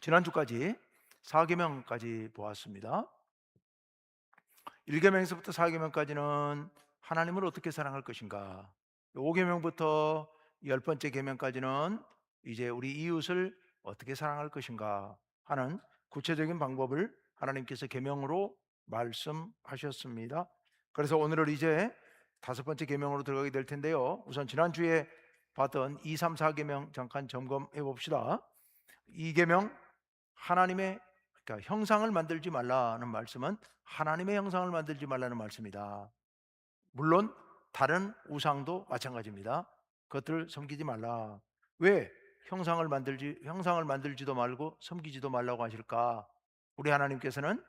지난주까지 4계명까지 보았습니다. 1계명에서부터 4계명까지는 하나님을 어떻게 사랑할 것인가, 5계명부터 10번째 계명까지는 이제 우리 이웃을 어떻게 사랑할 것인가 하는 구체적인 방법을 하나님께서 계명으로 말씀하셨습니다. 그래서 오늘은 이제 5번째 계명으로 들어가게 될 텐데요. 우선 지난주에 봤던 2, 3, 4계명 잠깐 점검해 봅시다. 2계명, 하나님의, 그러니까 형상을 만들지 말라는 말씀은 하나님의 형상을 만들지 말라는 말씀이다. 물론 다른 우상도 마찬가지입니다. 그것들을 섬기지 말라. 왜 형상을 만들지도 말고 섬기지도 말라고 하실까? 우리 하나님께서는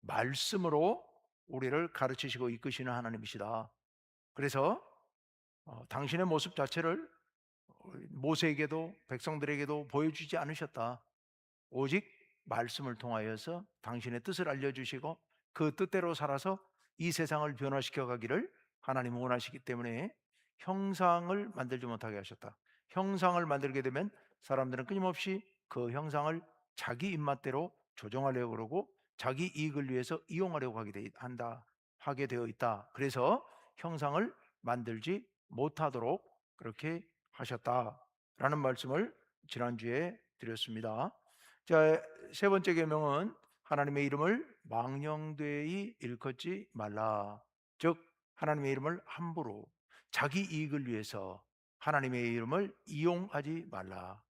말씀으로 우리를 가르치시고 이끄시는 하나님이시다. 그래서 당신의 모습 자체를 모세에게도 백성들에게도 보여주지 않으셨다. 오직 말씀을 통하여서 당신의 뜻을 알려주시고 그 뜻대로 살아서 이 세상을 변화시켜 가기를 하나님은 원하시기 때문에 형상을 만들지 못하게 하셨다. 형상을 만들게 되면 사람들은 끊임없이 그 형상을 자기 입맛대로 조정하려고 그러고 자기 이익을 위해서 이용하려고 하게 되어 있다. 그래서 형상을 만들지 못하도록 그렇게 하셨다라는 말씀을 지난주에 드렸습니다. 자, 세 번째 계명은 하나님의 이름을 망령되이 일컫지 말라. 즉 하나님의 이름을 함부로 자기 이익을 위해서 하나님의 이름을 이용하지 말라.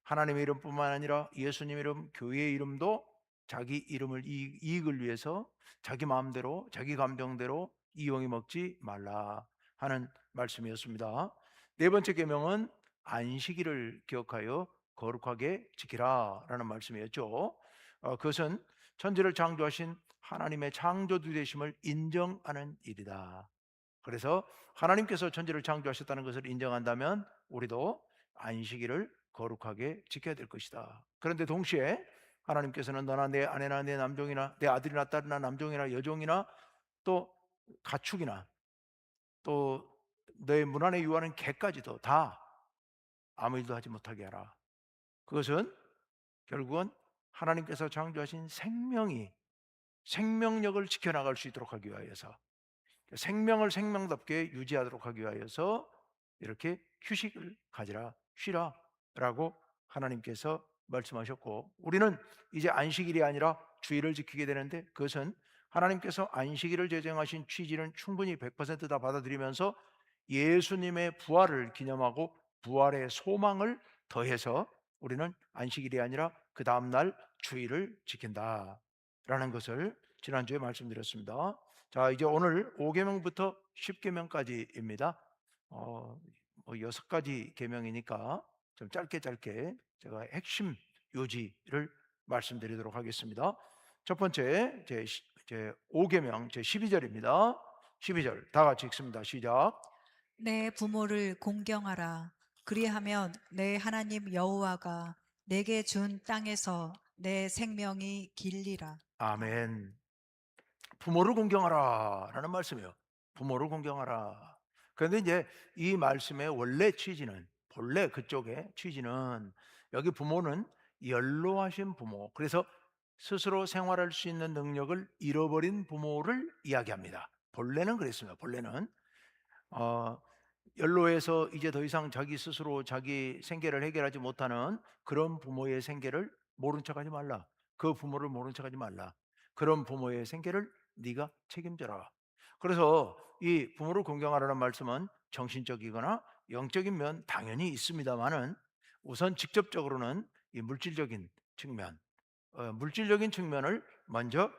하나님의 이름뿐만 아니라 예수님 이름, 교회의 이름도 자기 이름을 이익을 위해서 자기 마음대로 자기 감정대로 이용해 먹지 말라 하는 말씀이었습니다. 네 번째 계명은 안식일을 기억하여 거룩하게 지키라라는 말씀이었죠. 그것은 천지를 창조하신 하나님의 창조주 되심을 인정하는 일이다. 그래서 하나님께서 천지를 창조하셨다는 것을 인정한다면 우리도 안식일을 거룩하게 지켜야 될 것이다. 그런데 동시에 하나님께서는 너나 내 아내나 내 남종이나 내 아들이나 딸이나 남종이나 여종이나 또 가축이나 또 너의 문 안에 유하는 개까지도 다 아무 일도 하지 못하게 하라. 그것은 결국은 하나님께서 창조하신 생명력을 지켜나갈 수 있도록 하기 위하여서, 생명을 생명답게 유지하도록 하기 위하여서 이렇게 휴식을 가지라, 쉬라 라고 하나님께서 말씀하셨고, 우리는 이제 안식일이 아니라 주일을 지키게 되는데, 그것은 하나님께서 안식일을 제정하신 취지는 충분히 100%다 받아들이면서 예수님의 부활을 기념하고 부활의 소망을 더해서 우리는 안식일이 아니라 그 다음날 주일을 지킨다라는 것을 지난주에 말씀드렸습니다. 자, 이제 오늘 5계명부터 10계명까지입니다. 어, 6가지 계명이니까 좀 짧게 제가 핵심 요지를 말씀드리도록 하겠습니다. 첫 번째 제 5계명 제 12절입니다. 12절 다 같이 읽습니다. 시작. 내 부모를 공경하라. 그리하면 내 하나님 여호와가 내게 준 땅에서 내 생명이 길리라. 아멘. 부모를 공경하라라는 말씀이에요. 부모를 공경하라. 그런데 이제 이 말씀의 원래 취지는, 본래 그쪽의 취지는, 여기 부모는 연로하신 부모, 그래서 스스로 생활할 수 있는 능력을 잃어버린 부모를 이야기합니다. 본래는 그랬습니다. 본래는 어, 연로해서 이제 더 이상 자기 스스로 자기 생계를 해결하지 못하는 그런 부모의 생계를 모른 척하지 말라. 그 부모를 모른 척하지 말라. 그런 부모의 생계를 네가 책임져라. 그래서 이 부모를 공경하라는 말씀은 정신적이거나 영적인 면 당연히 있습니다만은, 우선 직접적으로는 이 물질적인 측면을 먼저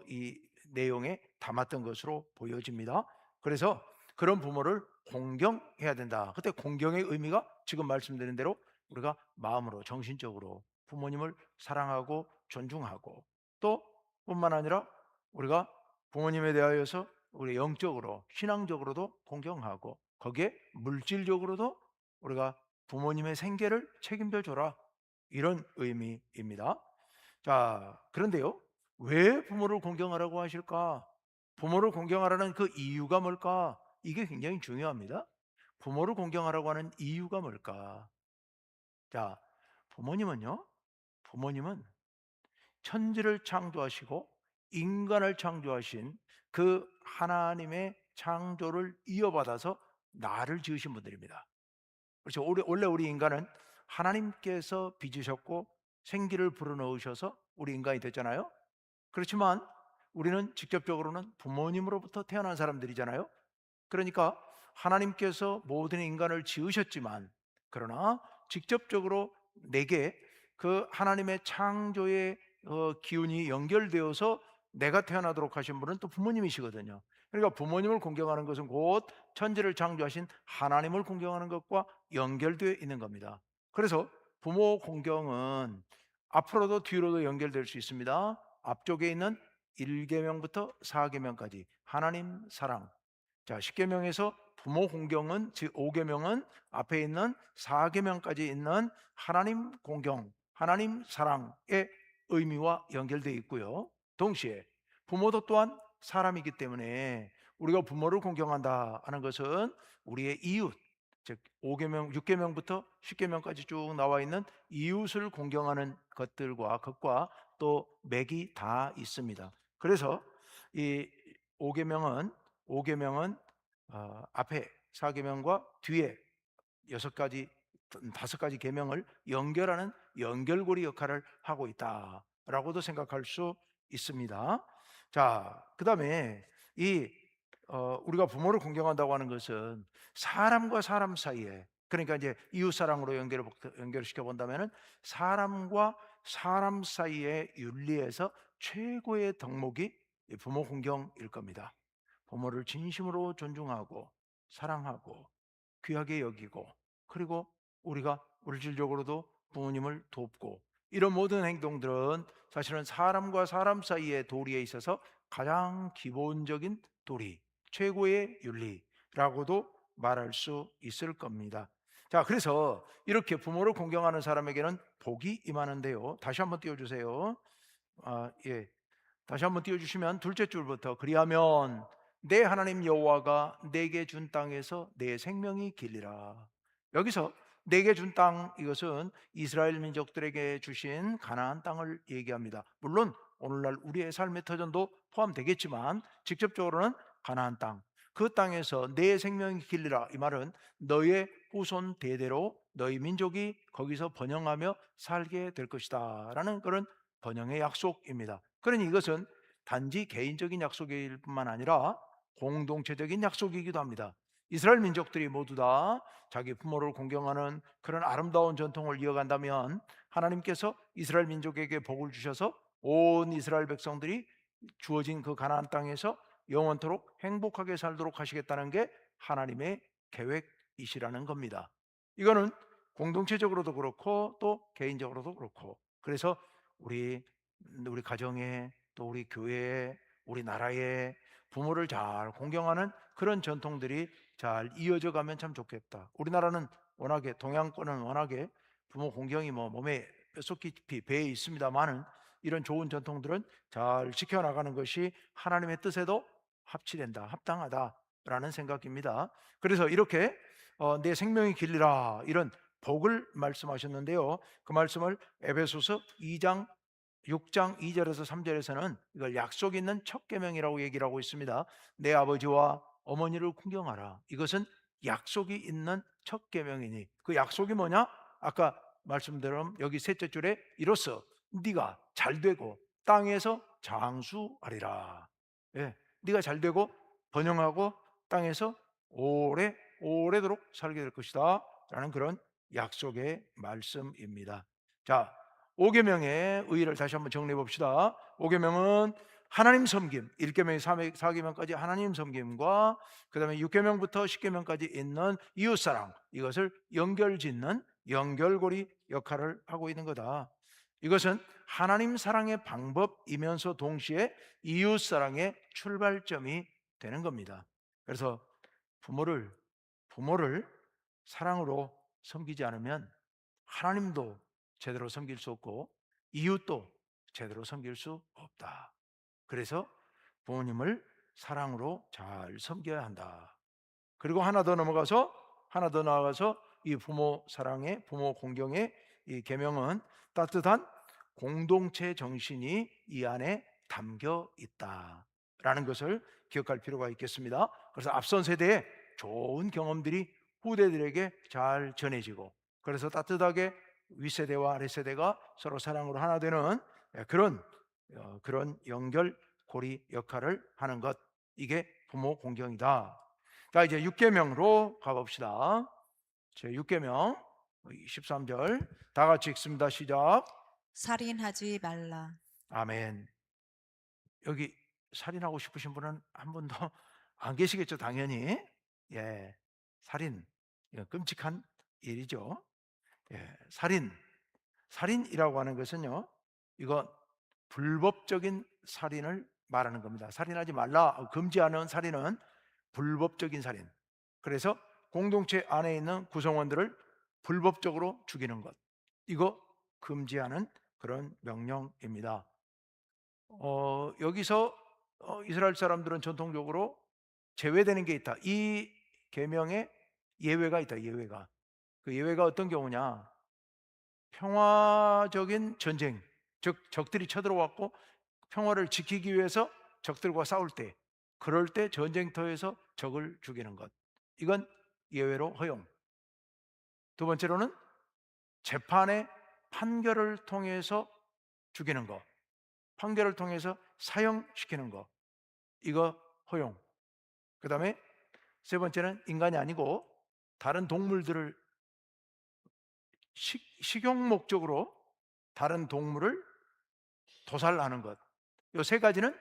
이 내용에 담았던 것으로 보여집니다. 그래서 그런 부모를 공경해야 된다. 그때 공경의 의미가 지금 말씀드린 대로 우리가 마음으로 정신적으로 부모님을 사랑하고 존중하고, 또 뿐만 아니라 우리가 부모님에 대하여서 우리 영적으로 신앙적으로도 공경하고, 거기에 물질적으로도 우리가 부모님의 생계를 책임져 줘라, 이런 의미입니다. 자, 그런데요, 왜 부모를 공경하라고 하실까? 부모를 공경하라는 그 이유가 뭘까? 이게 굉장히 중요합니다. 부모를 공경하라고 하는 이유가 뭘까? 자, 부모님은요, 부모님은 천지를 창조하시고 인간을 창조하신 그 하나님의 창조를 이어받아서 나를 지으신 분들입니다. 그렇죠. 원래 우리 인간은 하나님께서 빚으셨고 생기를 불어넣으셔서 우리 인간이 됐잖아요. 그렇지만 우리는 직접적으로는 부모님으로부터 태어난 사람들이잖아요. 그러니까 하나님께서 모든 인간을 지으셨지만, 그러나 직접적으로 내게 그 하나님의 창조의 기운이 연결되어서 내가 태어나도록 하신 분은 또 부모님이시거든요. 그러니까 부모님을 공경하는 것은 곧 천지를 창조하신 하나님을 공경하는 것과 연결되어 있는 겁니다. 그래서 부모 공경은 앞으로도 뒤로도 연결될 수 있습니다. 앞쪽에 있는 1계명부터 4계명까지 하나님 사랑. 자, 10계명에서 부모 공경은, 즉 5계명은 앞에 있는 4계명까지 있는 하나님 공경, 하나님 사랑의 의미와 연결되어 있고요. 동시에 부모도 또한 사람이기 때문에 우리가 부모를 공경한다 하는 것은 우리의 이웃, 즉 5계명, 6계명부터 10계명까지 쭉 나와 있는 이웃을 공경하는 것과 또 맥이 다 있습니다. 그래서 이 5계명은 앞에 4계명과 뒤에 6가지 5가지 계명을 연결하는 연결고리 역할을 하고 있다라고도 생각할 수 있습니다. 자, 그다음에 이 우리가 부모를 공경한다고 하는 것은 사람과 사람 사이에, 그러니까 이제 이웃 사랑으로 연결시켜 본다면은 사람과 사람 사이의 윤리에서 최고의 덕목이 이 부모 공경일 겁니다. 부모를 진심으로 존중하고 사랑하고 귀하게 여기고, 그리고 우리가 물질적으로도 부모님을 돕고, 이런 모든 행동들은 사실은 사람과 사람 사이의 도리에 있어서 가장 기본적인 도리, 최고의 윤리라고도 말할 수 있을 겁니다. 자, 그래서 이렇게 부모를 공경하는 사람에게는 복이 임하는데요. 다시 한번 띄워주세요. 예. 다시 한번 띄워주시면 둘째 줄부터, 그리하면 내 하나님 여호와가 내게 준 땅에서 내 생명이 길리라. 여기서 내게 준 땅, 이것은 이스라엘 민족들에게 주신 가나안 땅을 얘기합니다. 물론 오늘날 우리의 삶의 터전도 포함되겠지만 직접적으로는 가나안 땅, 그 땅에서 내 생명이 길리라, 이 말은 너의 후손 대대로 너희 민족이 거기서 번영하며 살게 될 것이다 라는 그런 번영의 약속입니다. 그러니 이것은 단지 개인적인 약속일 뿐만 아니라 공동체적인 약속이기도 합니다. 이스라엘 민족들이 모두 다 자기 부모를 공경하는 그런 아름다운 전통을 이어간다면 하나님께서 이스라엘 민족에게 복을 주셔서 온 이스라엘 백성들이 주어진 그 가나안 땅에서 영원토록 행복하게 살도록 하시겠다는 게 하나님의 계획이시라는 겁니다. 이거는 공동체적으로도 그렇고 또 개인적으로도 그렇고, 그래서 우리 가정에, 또 우리 교회에, 우리나라에 부모를 잘 공경하는 그런 전통들이 잘 이어져 가면 참 좋겠다. 우리나라는 워낙에, 동양권은 워낙에 부모 공경이 뭐 몸에 뼛속 깊이 배에 있습니다만은, 이런 좋은 전통들은 잘 지켜나가는 것이 하나님의 뜻에도 합치된다, 합당하다라는 생각입니다. 그래서 이렇게 내 생명이 길리라, 이런 복을 말씀하셨는데요. 그 말씀을 에베소서 6장 2절에서 3절에서는 이걸 약속 있는 첫 계명이라고 얘기를 하고 있습니다. 내 아버지와 어머니를 공경하라. 이것은 약속이 있는 첫 계명이니, 그 약속이 뭐냐? 아까 말씀대로 여기 셋째 줄에 이로써 네가 잘되고 땅에서 장수하리라. 예, 네가 잘되고 번영하고 땅에서 오래도록 살게 될 것이다 라는 그런 약속의 말씀입니다. 자, 5계명의 의의를 다시 한번 정리해 봅시다. 5계명은 하나님 섬김, 1계명, 4계명까지 하나님 섬김과 그 다음에 6계명부터 10계명까지 있는 이웃사랑, 이것을 연결짓는 연결고리 역할을 하고 있는 거다. 이것은 하나님 사랑의 방법이면서 동시에 이웃사랑의 출발점이 되는 겁니다. 그래서 부모를 사랑으로 섬기지 않으면 하나님도 제대로 섬길 수 없고 이웃도 제대로 섬길 수 없다. 그래서 부모님을 사랑으로 잘 섬겨야 한다. 그리고 하나 더 나아가서 이 부모 사랑의, 부모 공경의 이 계명은 따뜻한 공동체 정신이 이 안에 담겨 있다라는 것을 기억할 필요가 있겠습니다. 그래서 앞선 세대의 좋은 경험들이 후대들에게 잘 전해지고, 그래서 따뜻하게 윗세대와 아랫세대가 서로 사랑으로 하나 되는 그런 연결고리 역할을 하는 것, 이게 부모 공경이다. 자, 이제 6계명으로 가봅시다. 제 6계명 13절 다 같이 읽습니다. 시작. 살인하지 말라. 아멘. 여기 살인하고 싶으신 분은 한 분도 안 계시겠죠, 당연히. 예, 살인, 이건 끔찍한 일이죠. 예, 살인이라고 하는 것은요, 이거 불법적인 살인을 말하는 겁니다. 살인하지 말라, 금지하는 살인은 불법적인 살인. 그래서 공동체 안에 있는 구성원들을 불법적으로 죽이는 것, 이거 금지하는 그런 명령입니다. 여기서 이스라엘 사람들은 전통적으로 제외되는 게 있다. 이 계명에 예외가 있다. 예외가. 그 예외가 어떤 경우냐? 평화적인 전쟁, 즉 적들이 쳐들어왔고 평화를 지키기 위해서 적들과 싸울 때, 그럴 때 전쟁터에서 적을 죽이는 것, 이건 예외로 허용. 두 번째로는 재판의 판결을 통해서 죽이는 것, 판결을 통해서 사형시키는 것, 이거 허용. 그 다음에 세 번째는 인간이 아니고 다른 동물들을 식용 목적으로 다른 동물을 도살하는 것, 이 세 가지는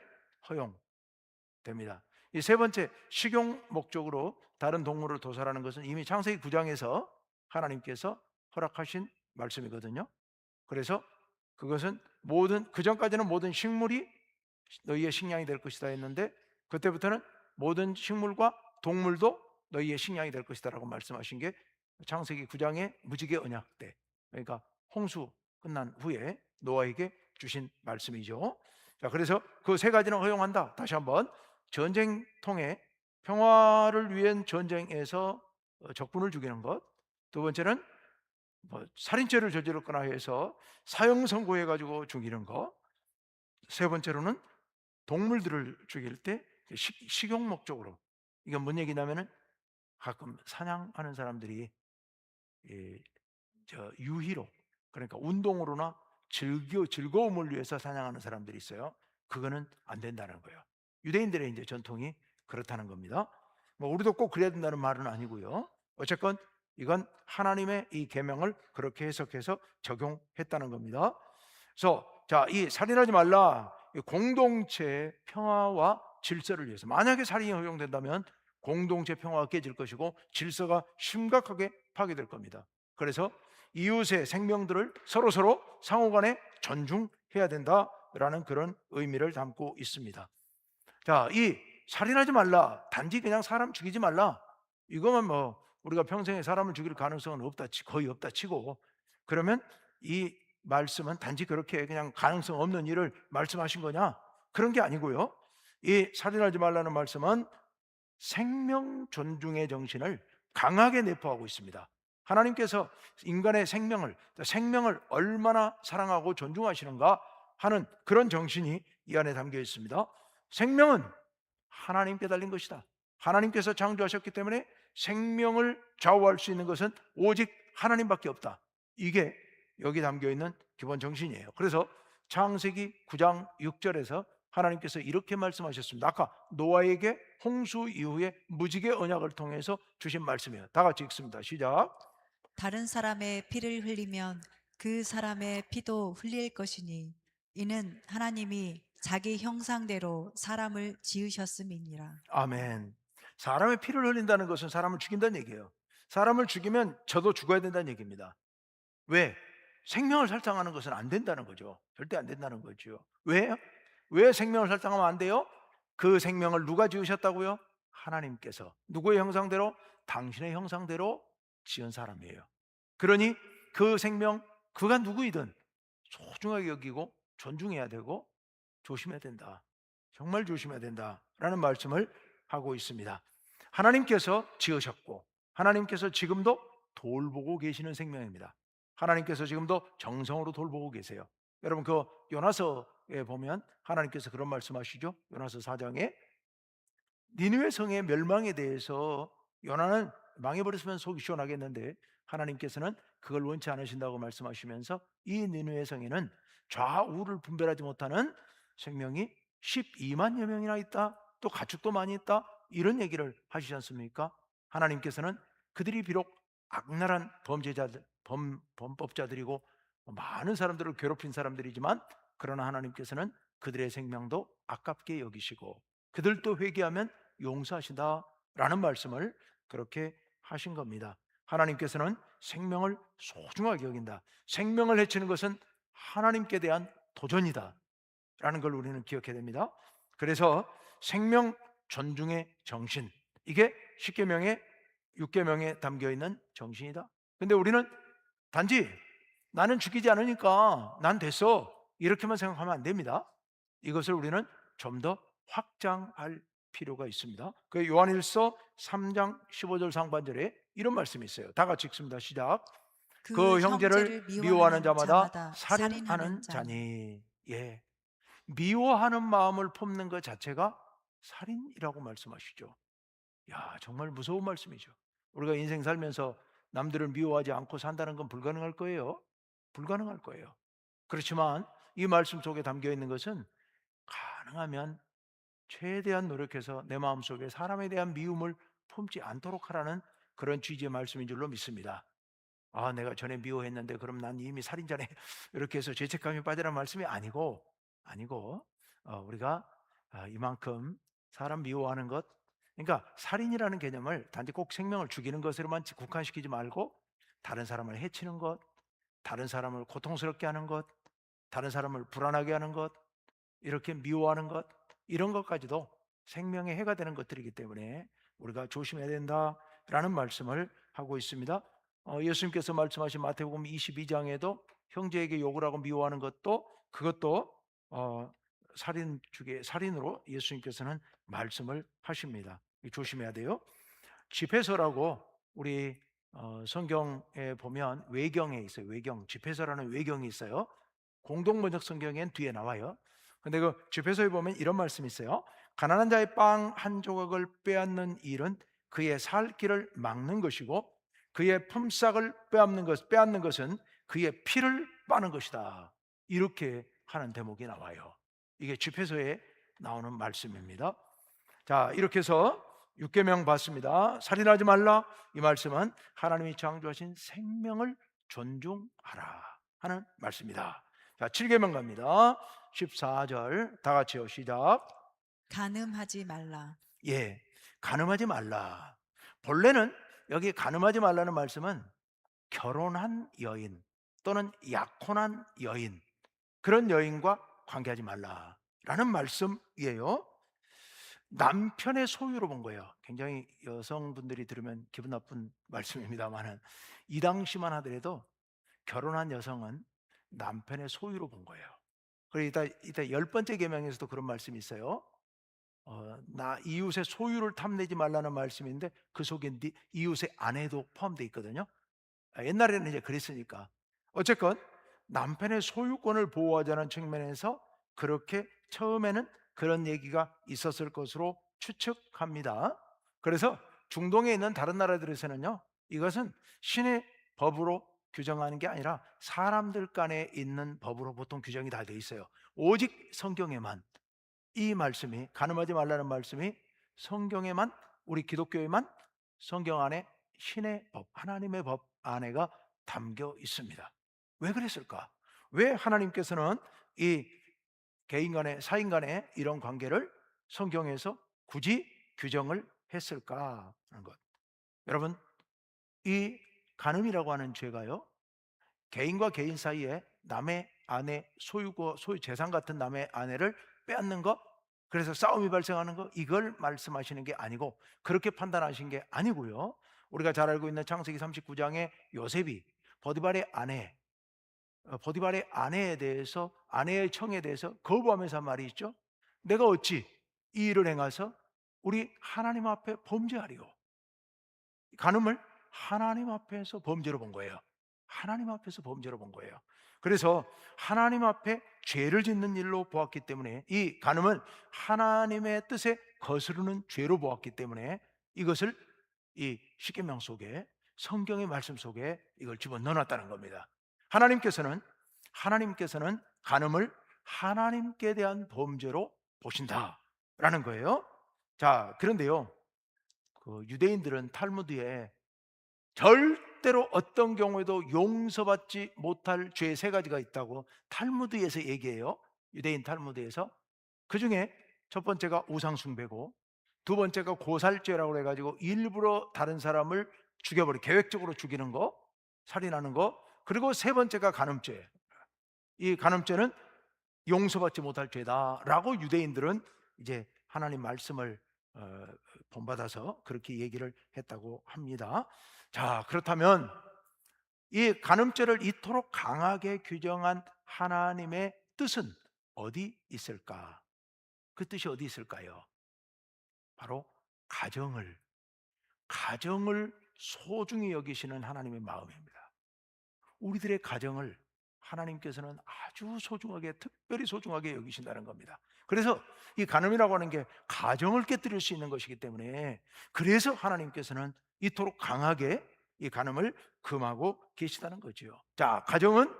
허용됩니다. 이 세 번째, 식용 목적으로 다른 동물을 도살하는 것은 이미 창세기 9장에서 하나님께서 허락하신 말씀이거든요. 그래서 그것은 그 전까지는 모든 식물이 너희의 식량이 될 것이다 했는데, 그때부터는 모든 식물과 동물도 너희의 식량이 될 것이다라고 말씀하신 게 창세기 9장의 무지개 언약 때, 그러니까 홍수 끝난 후에 노아에게 주신 말씀이죠. 자, 그래서 그 세 가지는 허용한다. 다시 한번, 전쟁통에 평화를 위한 전쟁에서 적군을 죽이는 것. 두 번째는 살인죄를 저질렀거나 해서 사형 선고해 가지고 죽이는 것. 세 번째로는 동물들을 죽일 때 식용 목적으로. 이건 뭔 얘기냐면은 가끔 사냥하는 사람들이 유희로, 그러니까 운동으로나 즐거움을 위해서 사냥하는 사람들이 있어요. 그거는 안 된다는 거예요. 유대인들의 이제 전통이 그렇다는 겁니다. 뭐 우리도 꼭 그래야 된다는 말은 아니고요. 어쨌건 이건 하나님의 이 계명을 그렇게 해석해서 적용했다는 겁니다. 그래서 이 살인하지 말라, 이 공동체 평화와 질서를 위해서, 만약에 살인이 허용된다면 공동체 평화가 깨질 것이고 질서가 심각하게 파괴될 겁니다. 그래서 이웃의 생명들을 서로 상호간에 존중해야 된다라는 그런 의미를 담고 있습니다. 이 살인하지 말라, 단지 그냥 사람 죽이지 말라, 이거만 우리가 평생에 사람을 죽일 가능성은 거의 없다 치고, 그러면 이 말씀은 단지 그렇게 그냥 가능성 없는 일을 말씀하신 거냐? 그런 게 아니고요. 이 살인하지 말라는 말씀은 생명 존중의 정신을 강하게 내포하고 있습니다. 하나님께서 인간의 생명을 얼마나 사랑하고 존중하시는가 하는 그런 정신이 이 안에 담겨 있습니다. 생명은 하나님께 달린 것이다. 하나님께서 창조하셨기 때문에 생명을 좌우할 수 있는 것은 오직 하나님밖에 없다. 이게 여기 담겨 있는 기본 정신이에요. 그래서 창세기 9장 6절에서 하나님께서 이렇게 말씀하셨습니다. 아까 노아에게 홍수 이후에 무지개 언약을 통해서 주신 말씀이에요. 다 같이 읽습니다. 시작. 다른 사람의 피를 흘리면 그 사람의 피도 흘릴 것이니 이는 하나님이 자기 형상대로 사람을 지으셨음이니라. 아멘. 사람의 피를 흘린다는 것은 사람을 죽인다는 얘기예요. 사람을 죽이면 저도 죽어야 된다는 얘기입니다. 왜? 생명을 살상하는 것은 안 된다는 거죠. 절대 안 된다는 거죠. 왜요? 왜 생명을 살상하면 안 돼요? 그 생명을 누가 지으셨다고요? 하나님께서. 누구의 형상대로? 당신의 형상대로 지은 사람이에요. 그러니 그 생명, 그가 누구이든 소중하게 여기고 존중해야 되고 조심해야 된다. 정말 조심해야 된다라는 말씀을 하고 있습니다. 하나님께서 지으셨고 하나님께서 지금도 돌보고 계시는 생명입니다. 하나님께서 지금도 정성으로 돌보고 계세요. 여러분 그 요나서에 보면 하나님께서 그런 말씀하시죠. 요나서 4장에 니느웨 성의 멸망에 대해서 요나는 망해버렸으면 속이 시원하겠는데 하나님께서는 그걸 원치 않으신다고 말씀하시면서 이 니느웨 성에는 좌우를 분별하지 못하는 생명이 12만여 명이나 있다, 또 가축도 많이 있다, 이런 얘기를 하시지 않습니까? 하나님께서는 그들이 비록 악랄한 범죄자들, 범법자들이고 많은 사람들을 괴롭힌 사람들이지만, 그러나 하나님께서는 그들의 생명도 아깝게 여기시고 그들도 회개하면 용서하신다라는 말씀을 그렇게 하신 겁니다. 하나님께서는 생명을 소중하게 여긴다. 생명을 해치는 것은 하나님께 대한 도전이다 라는 걸 우리는 기억해야 됩니다. 그래서 생명 존중의 정신, 이게 10계명의 6계명에 담겨 있는 정신이다. 근데 우리는 단지 나는 죽이지 않으니까 난 됐어, 이렇게만 생각하면 안 됩니다. 이것을 우리는 좀 더 확장할 필요가 있습니다. 그 요한일서 3장 15절 상반절에 이런 말씀이 있어요. 다 같이 읽습니다. 시작. 그 그 형제를 형제를 미워하는 미워하는 자마다 자마다 살인하는 살인하는 자니. 자니. 예, 미워하는 마음을 품는 것 자체가 살인이라고 말씀하시죠. 야, 정말 무서운 말씀이죠. 우리가 인생 살면서 남들을 미워하지 않고 산다는 건 불가능할 거예요. 불가능할 거예요. 그렇지만 이 말씀 속에 담겨 있는 것은 가능하면 최대한 노력해서 내 마음속에 사람에 대한 미움을 품지 않도록 하라는 그런 취지의 말씀인 줄로 믿습니다. 아, 내가 전에 미워했는데 그럼 난 이미 살인자네, 이렇게 해서 죄책감이 빠지라는 말씀이 아니고 우리가 이만큼 사람 미워하는 것, 그러니까 살인이라는 개념을 단지 꼭 생명을 죽이는 것으로만 국한시키지 말고 다른 사람을 해치는 것, 다른 사람을 고통스럽게 하는 것, 다른 사람을 불안하게 하는 것, 이렇게 미워하는 것, 이런 것까지도 생명에 해가 되는 것들이기 때문에 우리가 조심해야 된다라는 말씀을 하고 있습니다. 예수님께서 말씀하신 마태복음 22장에도 형제에게 욕을 하고 미워하는 것도, 그것도 살인으로 예수님께서는 말씀을 하십니다. 조심해야 돼요. 집회서라고 우리 성경에 보면 외경에 있어요. 외경, 집회서라는 외경이 있어요. 공동번역 성경엔 뒤에 나와요. 근데 그 집회서에 보면 이런 말씀이 있어요. 가난한 자의 빵 한 조각을 빼앗는 일은 그의 살 길을 막는 것이고 그의 품삯을 빼앗는 것은 그의 피를 빠는 것이다. 이렇게 하는 대목이 나와요. 이게 집회서에 나오는 말씀입니다. 자, 이렇게 해서 6계명 봤습니다. 살인하지 말라. 이 말씀은 하나님이 창조하신 생명을 존중하라 하는 말씀이다. 자, 7계명 갑니다. 14절 다 같이요. 시작. 간음하지 말라. 예, 간음하지 말라. 본래는 여기 간음하지 말라는 말씀은 결혼한 여인 또는 약혼한 여인, 그런 여인과 관계하지 말라라는 말씀이에요. 남편의 소유로 본 거예요. 굉장히 여성분들이 들으면 기분 나쁜 말씀입니다만은 이 당시만 하더라도 결혼한 여성은 남편의 소유로 본 거예요. 그리고 이따 10번째 계명에서도 그런 말씀이 있어요. 나 이웃의 소유를 탐내지 말라는 말씀인데 그 속에 이웃의 아내도 포함되어 있거든요. 옛날에는 이제 그랬으니까. 어쨌건 남편의 소유권을 보호하자는 측면에서 그렇게 처음에는 그런 얘기가 있었을 것으로 추측합니다. 그래서 중동에 있는 다른 나라들에서는요, 이것은 신의 법으로 규정하는 게 아니라 사람들 간에 있는 법으로 보통 규정이 다 되어 있어요. 오직 성경에만 이 말씀이, 간음하지 말라는 말씀이 성경에만, 우리 기독교에만 성경 안에 신의 법, 하나님의 법 안에가 담겨 있습니다. 왜 그랬을까? 왜 하나님께서는 이 개인 간의, 사인 간의 이런 관계를 성경에서 굳이 규정을 했을까 하는 것. 여러분, 이 간음이라고 하는 죄가요, 개인과 개인 사이에 남의 아내, 소유 재산 같은 남의 아내를 빼앗는 것, 그래서 싸움이 발생하는 것, 이걸 말씀하시는 게 아니고, 그렇게 판단하신 게 아니고요. 우리가 잘 알고 있는 창세기 39장에 요셉이 보디발의 아내에 대해서, 아내의 청에 대해서 거부하면서 한 말이 있죠. 내가 어찌 이 일을 행해서 우리 하나님 앞에 범죄하리요. 간음을 하나님 앞에서 범죄로 본 거예요. 하나님 앞에서 범죄로 본 거예요. 그래서 하나님 앞에 죄를 짓는 일로 보았기 때문에, 이 간음은 하나님의 뜻에 거스르는 죄로 보았기 때문에 이것을 이 십계명 속에, 성경의 말씀 속에 이걸 집어넣어 놨다는 겁니다. 하나님께서는 간음을 하나님께 대한 범죄로 보신다라는 거예요. 자, 그런데요, 그 유대인들은 탈무드에 절대로 어떤 경우에도 용서받지 못할 죄 세 가지가 있다고 탈무드에서 얘기해요. 유대인 탈무드에서. 그 중에 첫 번째가 우상숭배고, 두 번째가 고살죄라고 해가지고 일부러 다른 사람을 계획적으로 죽이는 거, 살인하는 거, 그리고 세 번째가 간음죄. 이 간음죄는 용서받지 못할 죄다라고 유대인들은 이제 하나님 말씀을 본받아서 그렇게 얘기를 했다고 합니다. 자, 그렇다면 이 간음죄를 이토록 강하게 규정한 하나님의 뜻은 어디 있을까? 그 뜻이 어디 있을까요? 바로 가정을 소중히 여기시는 하나님의 마음입니다. 우리들의 가정을 하나님께서는 아주 소중하게, 특별히 소중하게 여기신다는 겁니다. 그래서 이 간음이라고 하는 게 가정을 깨뜨릴 수 있는 것이기 때문에, 그래서 하나님께서는 이토록 강하게 이 간음을 금하고 계시다는 거지요. 자, 가정은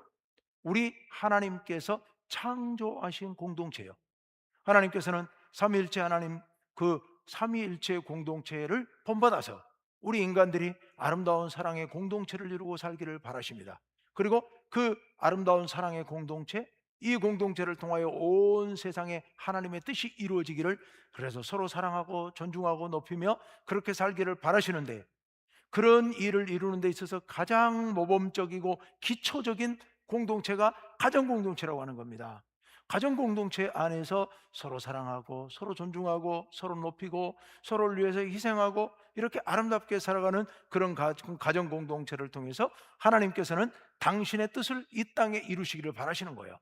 우리 하나님께서 창조하신 공동체예요. 하나님께서는 삼위일체 하나님, 그 삼위일체 공동체를 본받아서 우리 인간들이 아름다운 사랑의 공동체를 이루고 살기를 바라십니다. 그리고 그 아름다운 사랑의 공동체, 이 공동체를 통하여 온 세상에 하나님의 뜻이 이루어지기를, 그래서 서로 사랑하고 존중하고 높이며 그렇게 살기를 바라시는데, 그런 일을 이루는 데 있어서 가장 모범적이고 기초적인 공동체가 가정 공동체라고 하는 겁니다. 가정 공동체 안에서 서로 사랑하고 서로 존중하고 서로 높이고 서로를 위해서 희생하고 이렇게 아름답게 살아가는 그런 가정 공동체를 통해서 하나님께서는 당신의 뜻을 이 땅에 이루시기를 바라시는 거예요.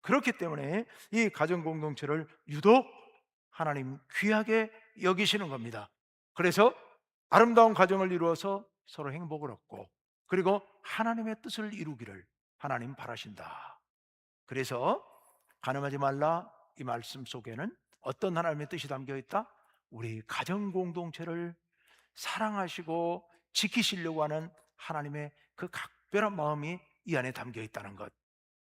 그렇기 때문에 이 가정 공동체를 유독 하나님 귀하게 여기시는 겁니다. 그래서 아름다운 가정을 이루어서 서로 행복을 얻고, 그리고 하나님의 뜻을 이루기를 하나님 바라신다. 그래서 간음하지 말라, 이 말씀 속에는 어떤 하나님의 뜻이 담겨 있다? 우리 가정 공동체를 사랑하시고 지키시려고 하는 하나님의 그 각별한 마음이 이 안에 담겨 있다는 것,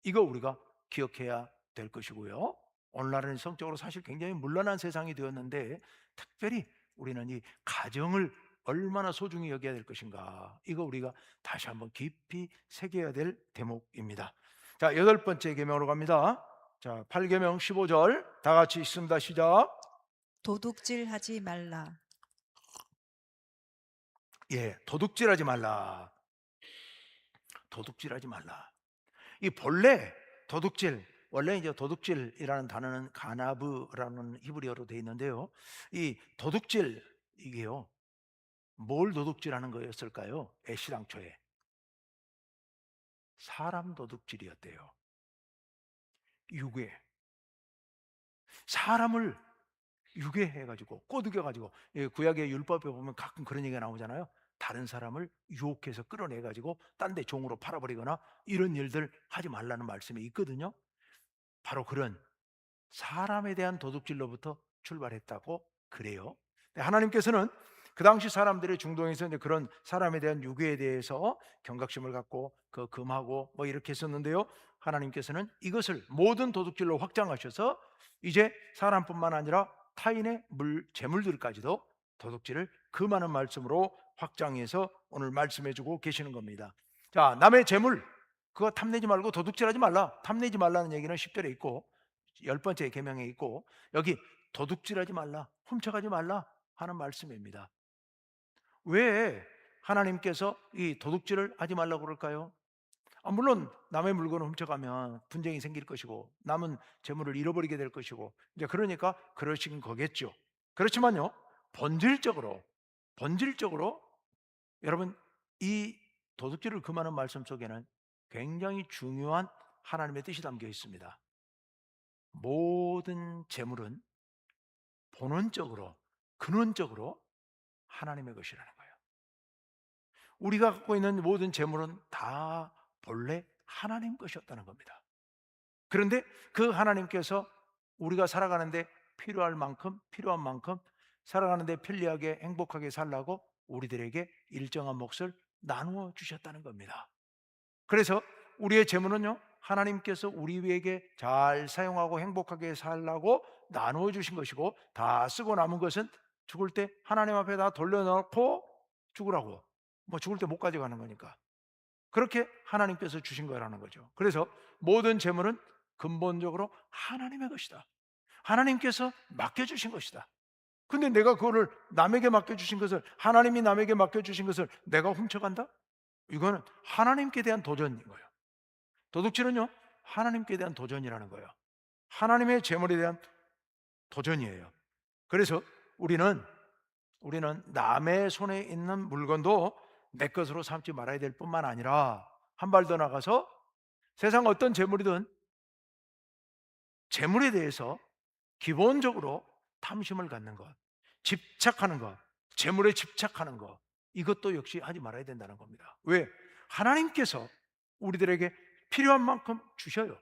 이거 우리가 기억해야 될 것이고요. 오늘날은 성적으로 사실 굉장히 문란한 세상이 되었는데, 특별히 우리는 이 가정을 얼마나 소중히 여겨야 될 것인가, 이거 우리가 다시 한번 깊이 새겨야 될 대목입니다. 자, 여덟 번째 계명으로 갑니다. 자, 8계명 15절 다 같이 읽습니다. 시작. 도둑질하지 말라. 예, 도둑질하지 말라. 도둑질하지 말라. 이 본래 도둑질, 원래 이제 도둑질이라는 단어는 가나브라는 히브리어로 되어 있는데요. 이 도둑질, 이게요, 뭘 도둑질하는 거였을까요? 애시당초에 사람 도둑질이었대요. 유괴. 사람을 유괴해가지고 꼬드겨가지고, 구약의 율법에 보면 가끔 그런 얘기가 나오잖아요. 다른 사람을 유혹해서 끌어내가지고 딴 데 종으로 팔아버리거나 이런 일들 하지 말라는 말씀이 있거든요. 바로 그런 사람에 대한 도둑질로부터 출발했다고 그래요. 하나님께서는 그 당시 사람들의 중동에서 이제 그런 사람에 대한 유괴에 대해서 경각심을 갖고 그 금하고 뭐 이렇게 했었는데요. 하나님께서는 이것을 모든 도둑질로 확장하셔서 이제 사람뿐만 아니라 타인의 재물들까지도 도둑질을 금하는 말씀으로 확장해서 오늘 말씀해주고 계시는 겁니다. 자, 남의 재물 그거 탐내지 말고 도둑질하지 말라. 탐내지 말라는 얘기는 10절에 있고 열 번째 계명에 있고, 여기 도둑질하지 말라, 훔쳐가지 말라 하는 말씀입니다. 왜 하나님께서 이 도둑질을 하지 말라고 그럴까요? 물론 남의 물건을 훔쳐가면 분쟁이 생길 것이고 남은 재물을 잃어버리게 될 것이고, 이제 그러니까 그러신 거겠죠. 그렇지만요, 본질적으로 여러분, 이 도둑질을 금하는 말씀 속에는 굉장히 중요한 하나님의 뜻이 담겨 있습니다. 모든 재물은 본원적으로, 근원적으로 하나님의 것이라는 거예요. 우리가 갖고 있는 모든 재물은 다 본래 하나님 것이었다는 겁니다. 그런데 그 하나님께서 우리가 살아가는데 필요한 만큼 살아가는데 편리하게 행복하게 살라고 우리들에게 일정한 몫을 나누어 주셨다는 겁니다. 그래서 우리의 재물은요, 하나님께서 우리에게 잘 사용하고 행복하게 살라고 나누어 주신 것이고, 다 쓰고 남은 것은 죽을 때 하나님 앞에 다 돌려놓고 죽으라고. 뭐 죽을 때 못 가져가는 거니까. 그렇게 하나님께서 주신 거라는 거죠. 그래서 모든 재물은 근본적으로 하나님의 것이다. 하나님께서 맡겨주신 것이다. 근데 내가 그거를 남에게 맡겨주신 것을, 하나님이 남에게 맡겨주신 것을 내가 훔쳐간다? 이거는 하나님께 대한 도전인 거예요. 도둑질은요, 하나님께 대한 도전이라는 거예요. 하나님의 재물에 대한 도전이에요. 그래서 우리는 남의 손에 있는 물건도 내 것으로 삼지 말아야 될 뿐만 아니라, 한 발 더 나가서 세상 어떤 재물이든 재물에 대해서 기본적으로 탐심을 갖는 것, 집착하는 것, 재물에 집착하는 것, 이것도 역시 하지 말아야 된다는 겁니다. 왜? 하나님께서 우리들에게 필요한 만큼 주셔요.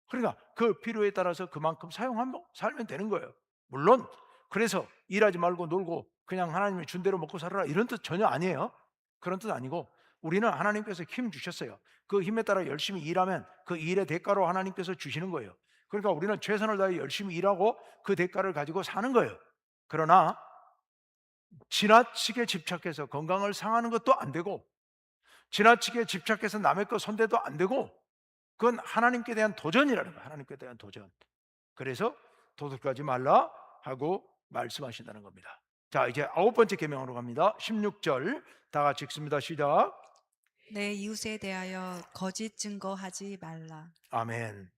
그러니까 그 필요에 따라서 그만큼 사용하면 살면 되는 거예요. 물론 그래서 일하지 말고 놀고 그냥 하나님이 준 대로 먹고 살아라, 이런 뜻 전혀 아니에요. 그런 뜻 아니고, 우리는 하나님께서 힘 주셨어요. 그 힘에 따라 열심히 일하면 그 일의 대가로 하나님께서 주시는 거예요. 그러니까 우리는 최선을 다해 열심히 일하고 그 대가를 가지고 사는 거예요. 그러나 지나치게 집착해서 건강을 상하는 것도 안 되고, 지나치게 집착해서 남의 것 손대도 안 되고, 그건 하나님께 대한 도전이라는 거예요. 하나님께 대한 도전. 그래서 도둑하지 말라 하고 말씀하신다는 겁니다. 자, 이제 아홉 번째 계명으로 갑니다. 16절 다 같이 읽습니다. 시작. 내 이웃에 대하여 거짓 증거하지 말라. 아멘.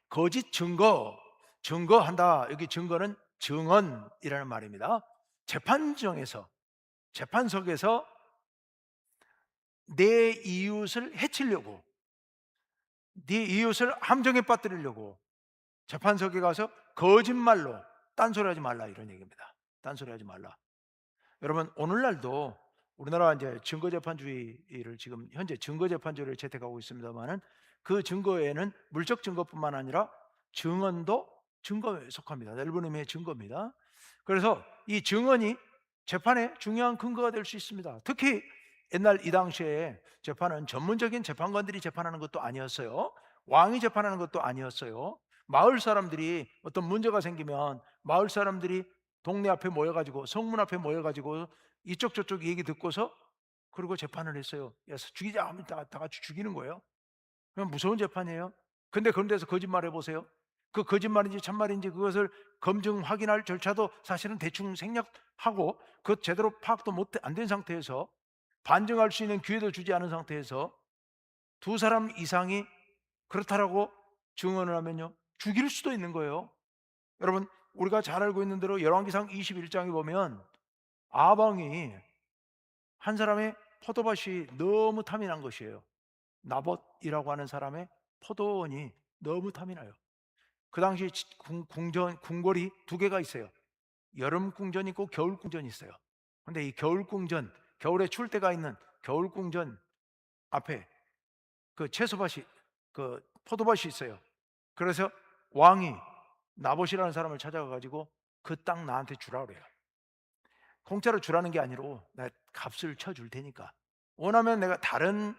거짓 증거한다. 여기 증거는 증언이라는 말입니다. 재판석에서 내 이웃을 해치려고, 네 이웃을 함정에 빠뜨리려고 재판석에 가서 거짓말로 딴소리하지 말라, 이런 얘기입니다. 딴소리하지 말라. 여러분, 오늘날도 우리나라 이제 증거재판주의를, 지금 현재 증거재판주의를 채택하고 있습니다만은, 그 증거에는 물적 증거뿐만 아니라 증언도 증거에 속합니다. 넓은 의미의 증거입니다. 그래서 이 증언이 재판의 중요한 근거가 될 수 있습니다. 특히 옛날 이 당시에 재판은 전문적인 재판관들이 재판하는 것도 아니었어요. 왕이 재판하는 것도 아니었어요. 마을 사람들이 어떤 문제가 생기면 마을 사람들이 동네 앞에 모여가지고, 성문 앞에 모여가지고 이쪽 저쪽 얘기 듣고서 그리고 재판을 했어요. 야, 죽이자 하면 다 같이 죽이는 거예요. 그냥 무서운 재판이에요. 근데 그런 데서 거짓말 해보세요. 그 거짓말인지 참말인지 그것을 검증 확인할 절차도 사실은 대충 생략하고, 그 제대로 파악도 안 된 상태에서, 반증할 수 있는 기회도 주지 않은 상태에서 두 사람 이상이 그렇다라고 증언을 하면요, 죽일 수도 있는 거예요. 여러분, 우리가 잘 알고 있는 대로 열왕기상 21장에 보면 아방이 한 사람의 포도밭이 너무 탐이 난 것이에요. 나봇이라고 하는 사람의 포도원이 너무 탐이 나요. 그 당시 궁궐이 두 개가 있어요. 여름 궁전이 있고 겨울 궁전이 있어요. 근데 이 겨울 궁전, 겨울에 추울 때가 있는 겨울 궁전 앞에 그 채소밭이, 그 포도밭이 있어요. 그래서 왕이 나봇이라는 사람을 찾아가 가지고 그 땅 나한테 주라 그래요. 공짜로 주라는 게 아니고, 나 값을 쳐줄 테니까, 원하면 내가 다른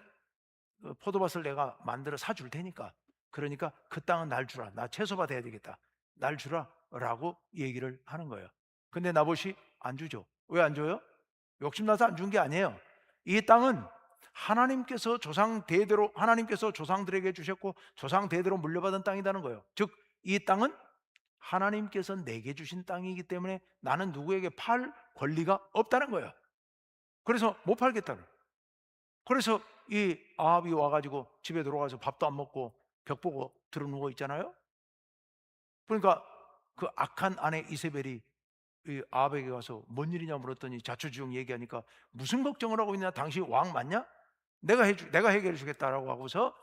포도밭을 내가 만들어 사줄 테니까, 그러니까 그 땅은 날 주라, 나 채소밭 해야 되겠다, 날 주라 라고 얘기를 하는 거예요. 근데 나봇이 안 주죠. 왜 안 줘요? 욕심나서 안 준 게 아니에요. 이 땅은 하나님께서 조상들에게 주셨고 조상 대대로 물려받은 땅이라는 거예요. 즉, 이 땅은 하나님께서 내게 주신 땅이기 때문에 나는 누구에게 팔 권리가 없다는 거예요. 그래서 못 팔겠다는 거예요. 그래서 이 아합이 와가지고 집에 들어가서 밥도 안 먹고 벽 보고 들어 누워 있잖아요. 그러니까 그 악한 아내 이세벨이 이 아합에게 가서 뭔 일이냐 물었더니 자초지종 얘기하니까, 무슨 걱정을 하고 있냐, 당신 왕 맞냐? 내가 해결해 주겠다라고 하고서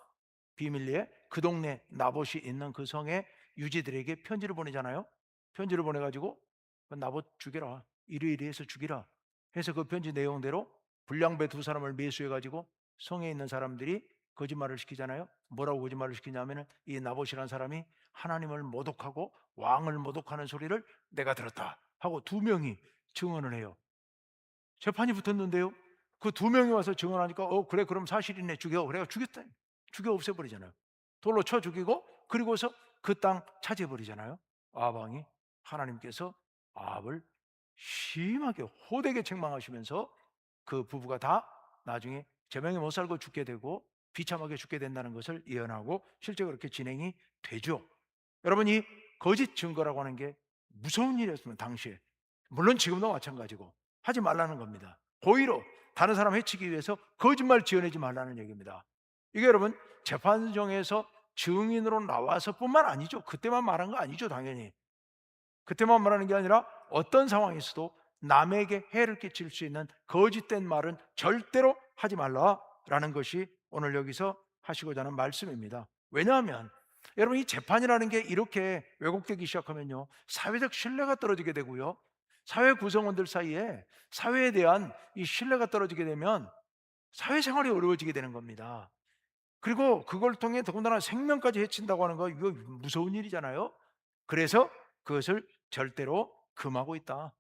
비밀리에 그 동네 나봇이 있는 그 성의 유지들에게 편지를 보내잖아요. 편지를 보내가지고 그 나봇 죽여라, 이리이리 해서 죽이라 해서 그 편지 내용대로 불량배 두 사람을 매수해가지고 성에 있는 사람들이 거짓말을 시키잖아요. 뭐라고 거짓말을 시키냐면은 이 나봇이라는 사람이 하나님을 모독하고 왕을 모독하는 소리를 내가 들었다 하고 두 명이 증언을 해요. 재판이 붙었는데요. 그 두 명이 와서 증언하니까 그래 그럼 사실이네 죽여. 그래가 죽였다. 죽여 없애버리잖아요. 돌로 쳐 죽이고 그리고서 그 땅 차지해 버리잖아요. 아합 왕이. 하나님께서 아합을 심하게 호되게 책망하시면서 그 부부가 다 나중에 제명에 못 살고 죽게 되고 비참하게 죽게 된다는 것을 예언하고 실제 그렇게 진행이 되죠. 여러분, 이 거짓 증거라고 하는 게 무서운 일이었으면 당시에, 물론 지금도 마찬가지고 하지 말라는 겁니다. 고의로 다른 사람 해치기 위해서 거짓말 지어내지 말라는 얘기입니다. 이게 여러분 재판정에서 증인으로 나와서뿐만 아니죠. 그때만 말한 거 아니죠. 당연히 그때만 말하는 게 아니라 어떤 상황에서도 남에게 해를 끼칠 수 있는 거짓된 말은 절대로 하지 말라라는 것이 오늘 여기서 하시고자 하는 말씀입니다. 왜냐하면 여러분, 이 재판이라는 게 이렇게 왜곡되기 시작하면요, 사회적 신뢰가 떨어지게 되고요, 사회 구성원들 사이에 사회에 대한 이 신뢰가 떨어지게 되면 사회생활이 어려워지게 되는 겁니다. 그리고 그걸 통해 더군다나 생명까지 해친다고 하는 거, 이거 무서운 일이잖아요. 그래서 그것을 절대로 금하고 있다.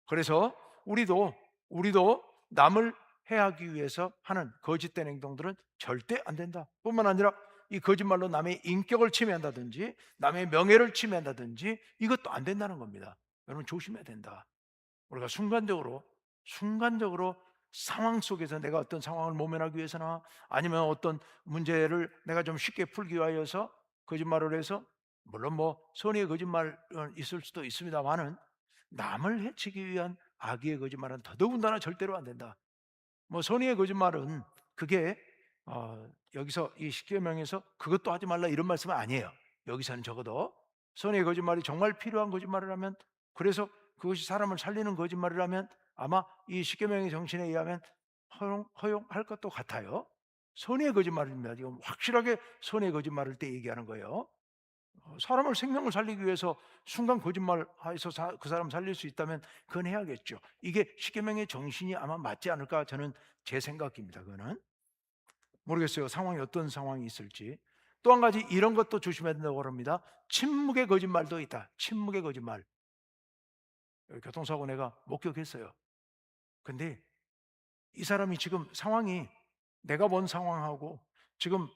그래서 우리도 남을 해하기 위해서 하는 거짓된 행동들은 절대 안 된다. 뿐만 아니라 이 거짓말로 남의 인격을 침해한다든지 남의 명예를 침해한다든지 이것도 안 된다는 겁니다. 여러분 조심해야 된다. 우리가 순간적으로 상황 속에서 내가 어떤 상황을 모면하기 위해서나 아니면 어떤 문제를 내가 좀 쉽게 풀기 위하여서 거짓말을 해서, 물론 뭐 선의의 거짓말은 있을 수도 있습니다만은 남을 해치기 위한 악의의 거짓말은 더더군다나 절대로 안 된다. 뭐 선의의 거짓말은 그게 여기서 이 십계명에서 그것도 하지 말라 이런 말씀은 아니에요. 여기서는 적어도 선의의 거짓말이 정말 필요한 거짓말을 하면, 그래서 그것이 사람을 살리는 거짓말을 하면 아마 이 십계명의 정신에 의하면 허용할 것도 같아요. 선의의 거짓말입니다. 이건 확실하게 선의의 거짓말을 때 얘기하는 거예요. 사람을 생명을 살리기 위해서 순간 거짓말해서 그 사람 살릴 수 있다면 그건 해야겠죠. 이게 십계명의 정신이 아마 맞지 않을까, 저는 제 생각입니다. 그거는 모르겠어요. 상황이 어떤 상황이 있을지. 또 한 가지 이런 것도 조심해야 된다고 합니다. 침묵의 거짓말도 있다. 침묵의 거짓말. 교통사고 내가 목격했어요. 근데 이 사람이 지금 상황이 내가 본 상황하고 지금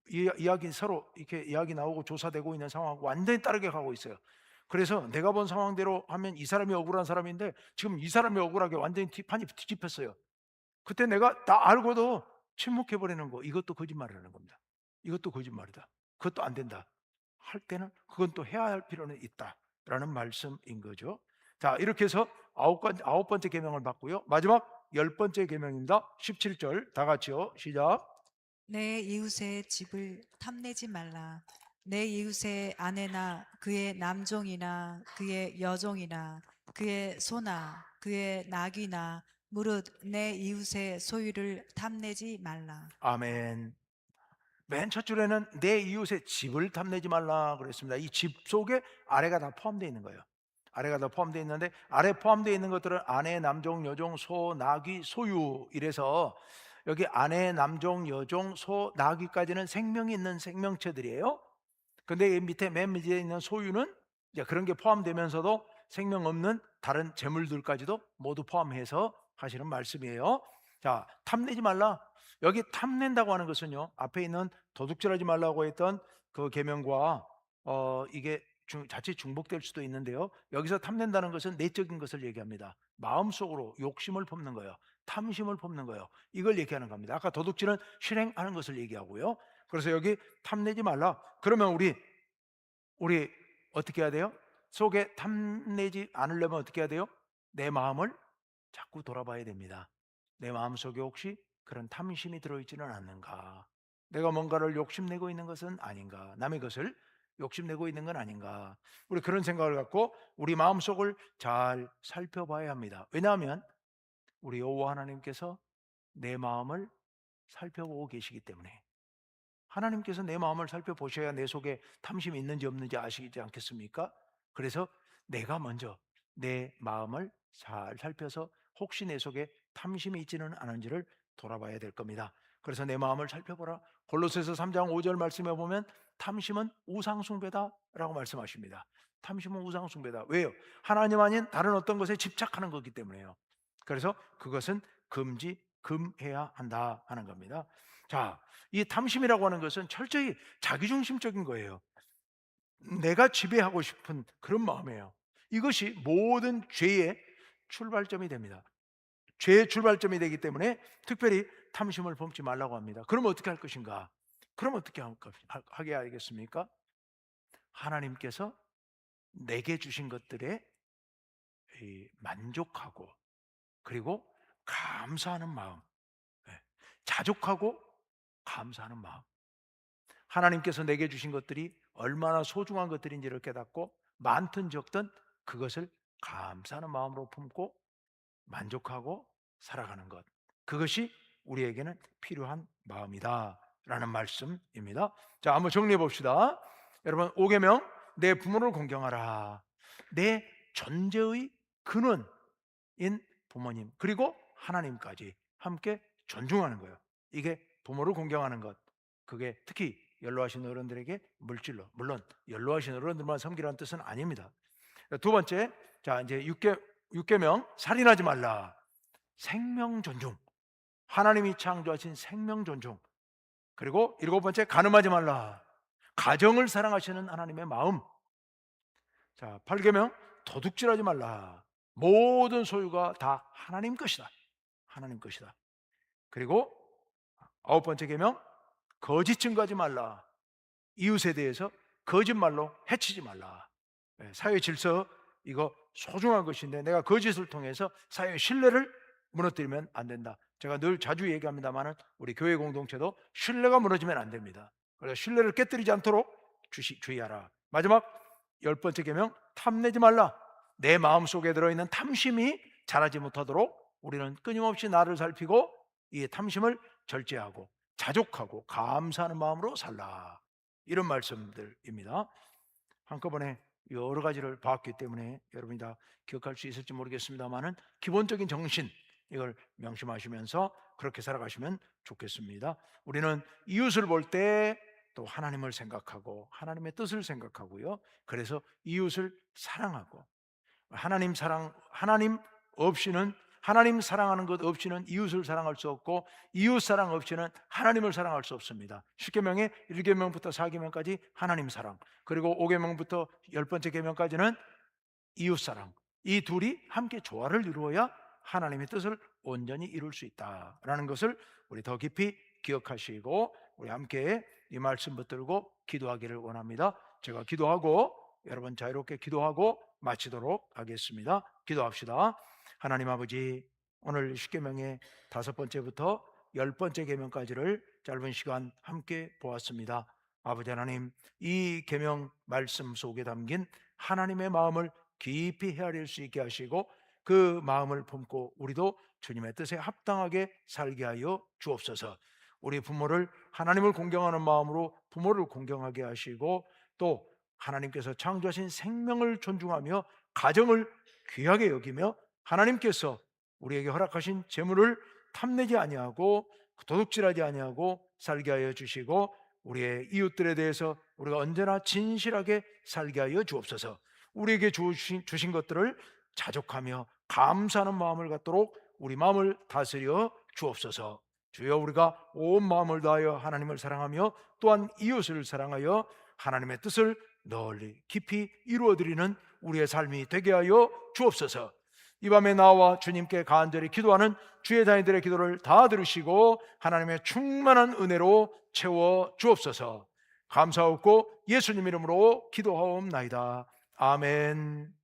이야기 서로 이렇게 이야기 나오고 조사되고 있는 상황하고 완전히 다르게 가고 있어요. 그래서 내가 본 상황대로 하면 이 사람이 억울한 사람인데 지금 이 사람이 억울하게 완전히 판이 뒤집혔어요. 그때 내가 다 알고도 침묵해 버리는 거, 이것도 거짓말이라는 겁니다. 이것도 거짓말이다. 그것도 안 된다. 할 때는 그건 또 해야 할 필요는 있다라는 말씀인 거죠. 자, 이렇게 해서 아홉 번째 계명을 받고요. 마지막 열 번째 계명입니다. 17절 다 같이요. 시작. 내 이웃의 집을 탐내지 말라. 내 이웃의 아내나 그의 남종이나 그의 여종이나 그의 소나 그의 낙이나 무릇 내 이웃의 소유를 탐내지 말라. 아멘. 맨 첫 줄에는 내 이웃의 집을 탐내지 말라 그랬습니다. 이 집 속에 아래가 다 포함되어 있는 거예요. 아래가 다 포함되어 있는데 아래 포함되어 있는 것들은 아내, 남종, 여종, 소, 나귀, 소유, 이래서 여기 아내, 남종, 여종, 소, 나귀까지는 생명이 있는 생명체들이에요. 근데 이 밑에 맨 밑에 있는 소유는 이제 그런 게 포함되면서도 생명 없는 다른 재물들까지도 모두 포함해서 하시는 말씀이에요. 자, 탐내지 말라. 여기 탐낸다고 하는 것은요, 앞에 있는 도둑질하지 말라고 했던 그 계명과 이게 자칫 중복될 수도 있는데요. 여기서 탐낸다는 것은 내적인 것을 얘기합니다. 마음속으로 욕심을 품는 거예요. 탐심을 품는 거예요. 이걸 얘기하는 겁니다. 아까 도둑질은 실행하는 것을 얘기하고요. 그래서 여기 탐내지 말라. 그러면 우리 어떻게 해야 돼요? 속에 탐내지 않으려면 어떻게 해야 돼요? 내 마음을 자꾸 돌아봐야 됩니다. 내 마음속에 혹시 그런 탐심이 들어있지는 않는가? 내가 뭔가를 욕심내고 있는 것은 아닌가? 남의 것을 욕심내고 있는 건 아닌가? 우리 그런 생각을 갖고 우리 마음속을 잘 살펴봐야 합니다. 왜냐하면 우리 여호와 하나님께서 내 마음을 살펴보고 계시기 때문에, 하나님께서 내 마음을 살펴보셔야 내 속에 탐심이 있는지 없는지 아시지 않겠습니까? 그래서 내가 먼저 내 마음을 잘 살펴서 혹시 내 속에 탐심이 있지는 않은지를 돌아봐야 될 겁니다. 그래서 내 마음을 살펴보라. 골로새서 3장 5절 말씀에 보면 탐심은 우상숭배다라고 말씀하십니다. 탐심은 우상숭배다. 왜요? 하나님 아닌 다른 어떤 것에 집착하는 거기 때문에요. 그래서 그것은 금해야 한다 하는 겁니다. 자, 이 탐심이라고 하는 것은 철저히 자기중심적인 거예요. 내가 지배하고 싶은 그런 마음이에요. 이것이 모든 죄의 출발점이 됩니다. 죄의 출발점이 되기 때문에 특별히 탐심을 범치 말라고 합니다. 그럼 어떻게 할 것인가? 그럼 어떻게 하게 하겠습니까? 하나님께서 내게 주신 것들에 만족하고 그리고 감사하는 마음, 예, 자족하고 감사하는 마음. 하나님께서 내게 주신 것들이 얼마나 소중한 것들인지를 깨닫고 많든 적든 그것을 감사하는 마음으로 품고 만족하고 살아가는 것, 그것이 우리에게는 필요한 마음이다라는 말씀입니다. 자, 한번 정리해 봅시다. 여러분, 5계명, 내 부모를 공경하라. 내 존재의 근원인 부모님 그리고 하나님까지 함께 존중하는 거예요. 이게 부모를 공경하는 것, 그게 특히 연로하신 어른들에게 물질로, 물론 연로하신 어른들만 섬기라는 뜻은 아닙니다. 두 번째, 자 이제 6계명, 살인하지 말라. 생명 존중, 하나님이 창조하신 생명 존중. 그리고 7번째, 간음하지 말라. 가정을 사랑하시는 하나님의 마음. 자, 8계명, 도둑질하지 말라. 모든 소유가 다 하나님 것이다. 하나님 것이다. 그리고 9번째 계명, 거짓 증거하지 말라. 이웃에 대해서 거짓말로 해치지 말라. 사회 질서, 이거 소중한 것인데 내가 거짓을 통해서 사회 신뢰를 무너뜨리면 안 된다. 제가 늘 자주 얘기합니다만 우리 교회 공동체도 신뢰가 무너지면 안 됩니다. 그래서 신뢰를 깨뜨리지 않도록 주의하라. 마지막 10번째 계명, 탐내지 말라. 내 마음속에 들어있는 탐심이 자라지 못하도록 우리는 끊임없이 나를 살피고 이 탐심을 절제하고 자족하고 감사하는 마음으로 살라. 이런 말씀들입니다. 한꺼번에 여러 가지를 봤기 때문에 여러분이 다 기억할 수 있을지 모르겠습니다만은 기본적인 정신, 이걸 명심하시면서 그렇게 살아가시면 좋겠습니다. 우리는 이웃을 볼 때 또 하나님을 생각하고 하나님의 뜻을 생각하고요. 그래서 이웃을 사랑하고 하나님 없이는, 하나님 사랑하는 것 없이는 이웃을 사랑할 수 없고 이웃 사랑 없이는 하나님을 사랑할 수 없습니다. 10계명의 1계명부터 4계명까지 하나님 사랑, 그리고 5계명부터 10번째 계명까지는 이웃 사랑. 이 둘이 함께 조화를 이루어야 하나님의 뜻을 온전히 이룰 수 있다라는 것을 우리 더 깊이 기억하시고 우리 함께 이 말씀 붙들고 기도하기를 원합니다. 제가 기도하고 여러분 자유롭게 기도하고 마치도록 하겠습니다. 기도합시다. 하나님 아버지, 오늘 10계명의 5번째부터 10번째 계명까지를 짧은 시간 함께 보았습니다. 아버지 하나님, 이 계명 말씀 속에 담긴 하나님의 마음을 깊이 헤아릴 수 있게 하시고 그 마음을 품고 우리도 주님의 뜻에 합당하게 살게 하여 주옵소서. 우리 부모를, 하나님을 공경하는 마음으로 부모를 공경하게 하시고 또 하나님께서 창조하신 생명을 존중하며 가정을 귀하게 여기며 하나님께서 우리에게 허락하신 재물을 탐내지 아니하고 도둑질하지 아니하고 살게 하여 주시고 우리의 이웃들에 대해서 우리가 언제나 진실하게 살게 하여 주옵소서. 우리에게 주신 것들을 자족하며 감사하는 마음을 갖도록 우리 마음을 다스려 주옵소서. 주여, 우리가 온 마음을 다하여 하나님을 사랑하며 또한 이웃을 사랑하여 하나님의 뜻을 널리 깊이 이루어드리는 우리의 삶이 되게 하여 주옵소서. 이 밤에 나와 주님께 간절히 기도하는 주의 자녀들의 기도를 다 들으시고 하나님의 충만한 은혜로 채워 주옵소서. 감사하고 예수님 이름으로 기도하옵나이다. 아멘.